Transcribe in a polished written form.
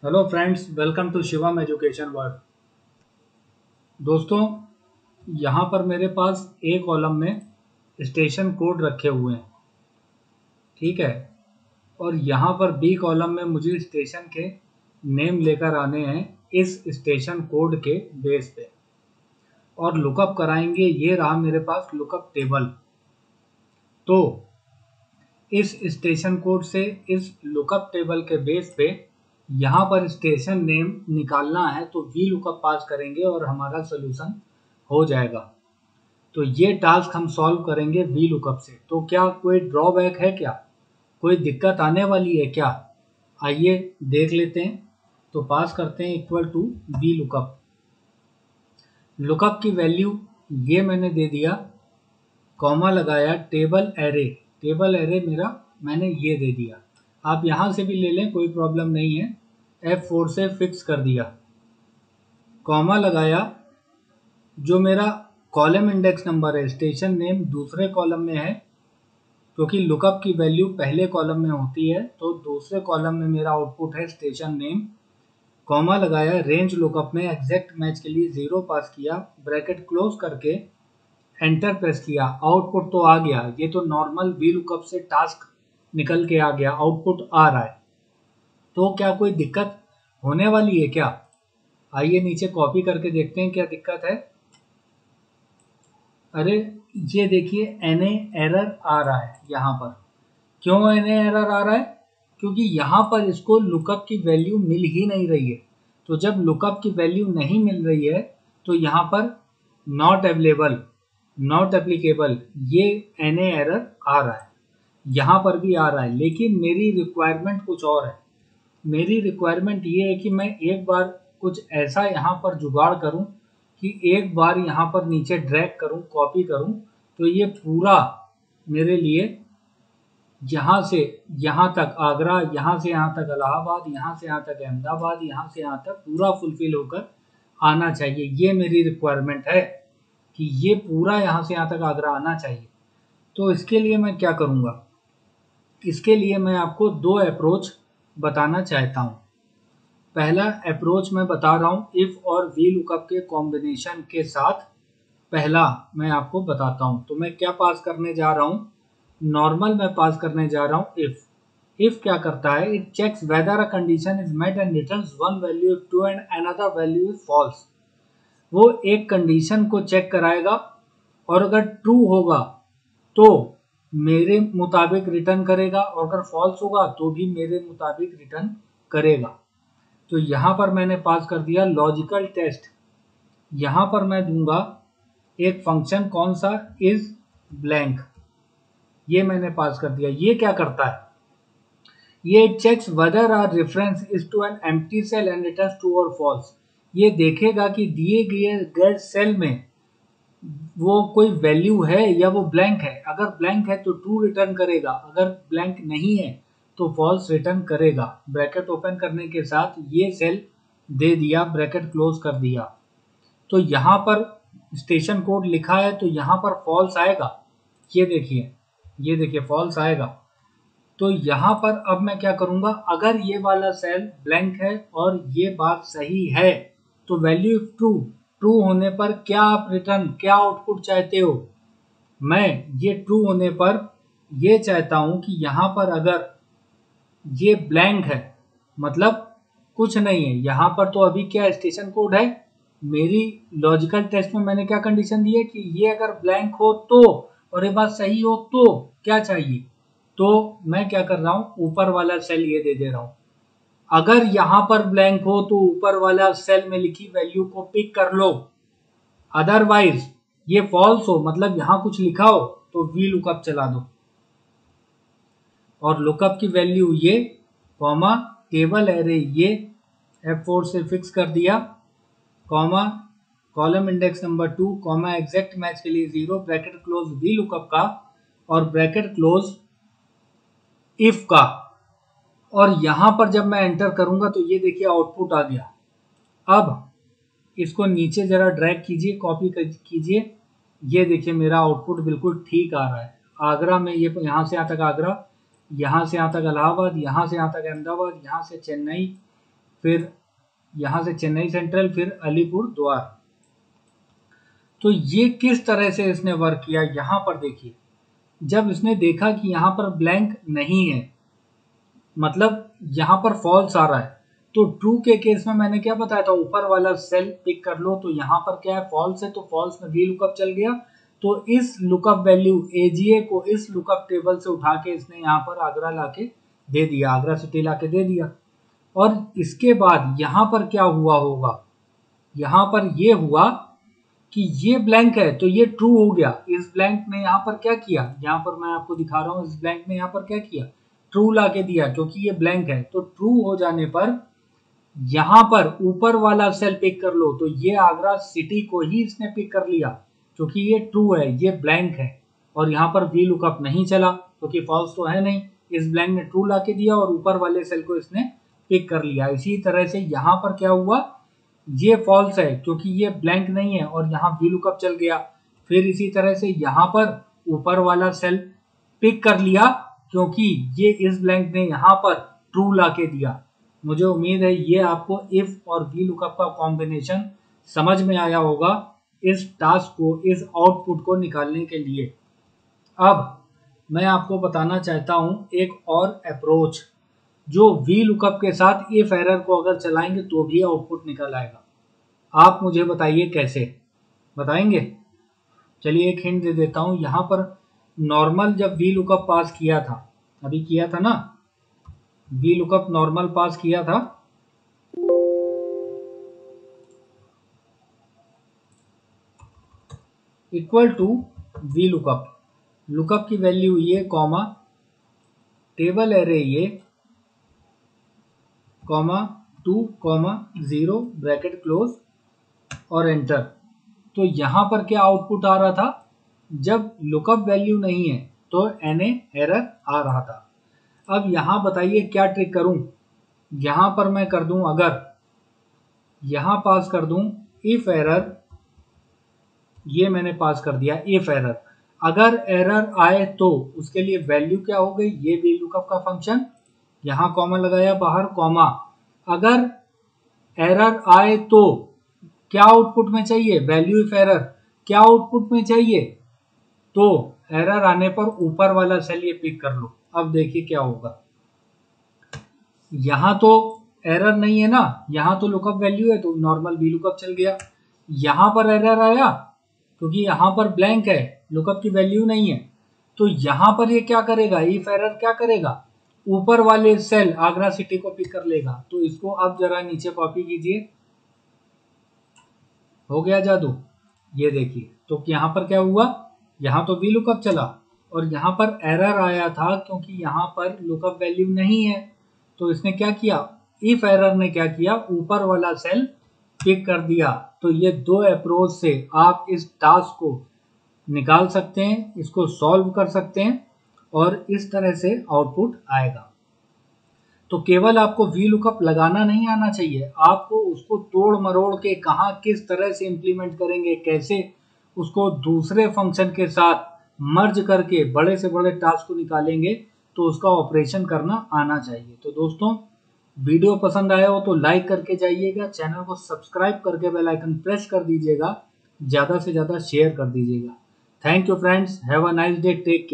Hello friends, welcome to Shivam education world. दोस्तों, यहाँ पर मेरे पास ए कॉलम में स्टेशन कोड रखे हुए हैं, ठीक है। और यहाँ पर बी कॉलम में मुझे स्टेशन के नेम लेकर आने हैं इस स्टेशन कोड के बेस पे, और लुकअप कराएंगे। ये रहा मेरे पास लुकअप टेबल। तो इस स्टेशन कोड से इस लुकअप टेबल के बेस पे यहाँ पर स्टेशन नेम निकालना है, तो वी लुकअप पास करेंगे और हमारा सोल्यूशन हो जाएगा। तो ये टास्क हम सॉल्व करेंगे वी लुकअप से। तो क्या कोई ड्रॉबैक है, क्या कोई दिक्कत आने वाली है क्या? आइए देख लेते हैं। तो पास करते हैं equal to V lookup. Lookup की वैल्यू ये मैंने दे दिया, कॉमा लगाया, टेबल एरे। टेबल एरे मेरा मैंने ये दे दिया। आप यहाँ से भी ले लें, कोई प्रॉब्लम नहीं है। F4 से फिक्स कर दिया, कॉमा लगाया। जो मेरा कॉलम इंडेक्स नंबर है, स्टेशन नेम दूसरे कॉलम में है, क्योंकि लुकअप की वैल्यू पहले कॉलम में होती है, तो दूसरे कॉलम में मेरा आउटपुट है स्टेशन नेम। कॉमा लगाया, रेंज लुकअप में एग्जैक्ट मैच के लिए 0 पास किया, ब्रैकेट क्लोज करके एंटर प्रेस किया। आउटपुट तो आ गया, ये तो नॉर्मल वी लुकअप से टास्क निकल के आ गया, आउटपुट आ रहा है। तो क्या कोई दिक्कत होने वाली है क्या? आइए नीचे कॉपी करके देखते हैं क्या दिक्कत है। अरे ये देखिए, एनए एरर आ रहा है यहाँ पर। क्यों एनए एरर आ रहा है? क्योंकि यहाँ पर इसको लुकअप की वैल्यू मिल ही नहीं रही है। तो जब लुकअप की वैल्यू नहीं मिल रही है तो यहाँ पर नॉट अवेलेबल, नॉट एप्लीकेबल, ये एनए एरर आ रहा है। यहाँ पर भी आ रहा है, लेकिन मेरी रिक्वायरमेंट कुछ और है। मेरी रिक्वायरमेंट ये है कि मैं एक बार कुछ ऐसा यहाँ पर जुगाड़ करूँ कि एक बार यहाँ पर नीचे ड्रैग करूँ, कॉपी करूँ, तो ये पूरा मेरे लिए यहाँ से यहाँ तक आगरा, यहाँ से यहाँ तक इलाहाबाद, यहाँ से यहाँ तक अहमदाबाद, यहाँ से यहाँ तक पूरा फुलफिल होकर आना चाहिए। ये मेरी रिक्वायरमेंट है कि ये पूरा यहाँ से यहाँ तक आगरा आना चाहिए। तो इसके लिए मैं क्या करूँगा? इसके लिए मैं आपको दो अप्रोच बताना चाहता हूँ। पहला अप्रोच मैं बता रहा हूँ इफ और वी लुकअप के कॉम्बिनेशन के साथ। पहला मैं आपको बताता हूँ। तो मैं क्या पास करने जा रहा हूँ? नॉर्मल मैं पास करने जा रहा हूँ इफ। इफ क्या करता है? It checks whether a condition is met and returns one value if true and another value is false. वो एक कंडीशन को चेक कराएगा, और अगर ट्रू होगा तो मेरे मुताबिक रिटर्न करेगा, और अगर फॉल्स होगा तो भी मेरे मुताबिक रिटर्न करेगा। तो यहाँ पर मैंने पास कर दिया लॉजिकल टेस्ट। यहाँ पर मैं दूंगा एक फंक्शन, कौन सा? Is blank. ये मैंने पास कर दिया। ये क्या करता है? ये checks whether a reference is to an empty cell and returns true और फॉल्स। ये देखेगा कि दिए गए सेल में वो कोई वैल्यू है या वो ब्लैंक है। अगर ब्लैंक है तो ट्रू रिटर्न करेगा, अगर ब्लैंक नहीं है तो फॉल्स रिटर्न करेगा। ब्रैकेट ओपन करने के साथ ये सेल दे दिया, ब्रैकेट क्लोज कर दिया। तो यहाँ पर स्टेशन कोड लिखा है, तो यहाँ पर फॉल्स आएगा। ये देखिए, ये देखिए फॉल्स आएगा। तो यहाँ पर अब मैं क्या करूँगा? अगर ये वाला सेल ब्लैंक है और ये बात सही है, तो वैल्यू ट्रू, ट्रू होने पर क्या आप रिटर्न, क्या आउटपुट चाहते हो? मैं ये ट्रू होने पर ये चाहता हूँ कि यहाँ पर अगर ये ब्लैंक है, मतलब कुछ नहीं है, यहाँ पर तो अभी क्या स्टेशन कोड है। मेरी लॉजिकल टेस्ट में मैंने क्या कंडीशन दी है कि ये अगर ब्लैंक हो तो, और ये बात सही हो तो क्या चाहिए? तो मैं क्या कर रहा हूँ? ऊपर वाला सेल ये दे दे रहा हूँ। अगर यहाँ पर ब्लैंक हो तो ऊपर वाला सेल में लिखी वैल्यू को पिक कर लो। अदरवाइज ये फॉल्स हो, मतलब यहाँ कुछ लिखा हो, तो वी लुकअप चला दो, और लुकअप की वैल्यू ये, कॉमा, टेबल एरे ये F4 से फिक्स कर दिया, comma, column index number 2, comma, exact match के लिए 0, ब्रैकेट क्लोज वी लुकअप का, और ब्रैकेट क्लोज इफ का। और यहां पर जब मैं एंटर करूंगा तो ये देखिए आउटपुट आ गया। अब इसको नीचे जरा ड्रैग कीजिए, कॉपी कीजिए। ये देखिए मेरा आउटपुट बिल्कुल ठीक आ रहा है। आगरा में ये यहाँ से यहाँ तक आगरा, यहाँ से यहाँ तक इलाहाबाद, यहाँ से यहाँ तक अहमदाबाद, यहाँ से चेन्नई, फिर यहाँ से चेन्नई सेंट्रल, फिर अलीपुर द्वार। तो ये किस तरह से इसने वर्क किया, यहाँ पर देखिए। जब इसने देखा कि यहाँ पर ब्लैंक नहीं है, मतलब यहाँ पर फॉल्स आ रहा है, तो ट्रू के केस में मैंने क्या बताया था, ऊपर वाला सेल पिक कर लो। तो यहाँ पर क्या है, फॉल्स है, तो फॉल्स में वी लुकअप चल गया। तो इस लुकअप वैल्यू एजीए को इस लुकअप टेबल से उठा के इसने यहाँ पर आगरा लाके दे दिया, आगरा सिटी लाके दे दिया। और इसके बाद यहाँ पर क्या हुआ होगा, यहाँ पर ये हुआ कि ये ब्लैंक है तो ये ट्रू हो गया। इस ब्लैंक ने यहाँ पर क्या किया, यहाँ पर मैं आपको दिखा रहा हूँ, इस ब्लैंक ने यहाँ पर क्या किया, ट्रू ला के दिया, क्योंकि ये ब्लैंक है। तो ट्रू हो जाने पर यहाँ पर ऊपर वाला सेल पिक कर लो, तो ये आगरा सिटी को ही इसने पिक कर लिया, क्योंकि ये ट्रू है, ये ब्लैंक है। और यहाँ पर वी लुकअप नहीं चला, क्योंकि फॉल्स तो है नहीं। इस ब्लैंक ने ट्रू ला के दिया और ऊपर वाले सेल को इसने पिक कर लिया। इसी तरह से यहाँ पर क्या हुआ, ये फॉल्स है क्योंकि ये ब्लैंक नहीं है, और यहाँ वी लुकअप चल गया। फिर इसी तरह से यहाँ पर ऊपर वाला सेल पिक कर लिया, क्योंकि ये इस ब्लैंक ने यहाँ पर ट्रू ला के दिया। मुझे उम्मीद है ये आपको इफ और वी लुकअप का कॉम्बिनेशन समझ में आया होगा इस टास्क को, इस आउटपुट को निकालने के लिए। अब मैं आपको बताना चाहता हूँ एक और अप्रोच, जो वी लुकअप के साथ इफ एरर को अगर चलाएंगे तो भी आउटपुट निकल आएगा। आप मुझे बताइए कैसे, बताएंगे? चलिए एक हिंट दे देता हूं। यहाँ पर नॉर्मल जब वी लुकअप पास किया था, अभी किया था ना, वी लुकअप नॉर्मल पास किया था, equal to V lookup, lookup की वैल्यू ये, कॉमा टेबल एरे ये, कॉमा 2, 0 ब्रैकेट क्लोज और एंटर। तो यहाँ पर क्या आउटपुट आ रहा था, जब लुकअप वैल्यू नहीं है तो एनए एरर आ रहा था। अब यहाँ बताइए क्या ट्रिक करूं, यहाँ पर मैं कर दूं, अगर यहाँ पास कर दूं इफ एरर, ये मैंने पास कर दिया इफ एरर। अगर एरर आए तो उसके लिए वैल्यू क्या हो गई, ये वी लुकअप का फंक्शन, यहाँ कॉमा लगाया बाहर, कॉमा अगर एरर आए तो क्या आउटपुट में चाहिए, वैल्यू इफ एरर क्या आउटपुट में चाहिए, तो एरर आने पर ऊपर वाला सेल ये पिक कर लो। अब देखिए क्या होगा, यहाँ तो एरर नहीं है ना, यहाँ तो लुकअप वैल्यू है तो नॉर्मल वी लुकअप चल गया। यहाँ पर एरर आया क्योंकि यहाँ पर ब्लैंक है, लुकअप की वैल्यू नहीं है, तो यहाँ पर ये क्या करेगा, इफ एरर क्या करेगा, ऊपर वाले सेल आगरा सिटी को पिक कर लेगा। तो इसको अब जरा नीचे कॉपी कीजिए, हो गया जादू, ये देखिए। तो यहाँ पर क्या हुआ, यहाँ तो वी लुकअप चला और यहाँ पर एरर आया था क्योंकि यहाँ पर लुकअप वैल्यू नहीं है। तो इसने क्या किया, इफ एरर ने क्या किया, ऊपर वाला सेल पिक कर दिया। तो ये दो अप्रोच से आप इस टास्क को निकाल सकते हैं, इसको सॉल्व कर सकते हैं और इस तरह से आउटपुट आएगा। तो केवल आपको वी लुकअप लगाना नहीं आना चाहिए, आपको उसको तोड़ मरोड़ के कहाँ किस तरह से इम्प्लीमेंट करेंगे, कैसे उसको दूसरे फंक्शन के साथ मर्ज करके बड़े से बड़े टास्क को निकालेंगे, तो उसका ऑपरेशन करना आना चाहिए। तो दोस्तों वीडियो पसंद आया हो तो लाइक करके जाइएगा, चैनल को सब्सक्राइब करके बेल आइकन प्रेस कर दीजिएगा, ज़्यादा से ज़्यादा शेयर कर दीजिएगा। Thank you friends, have a nice day, take care.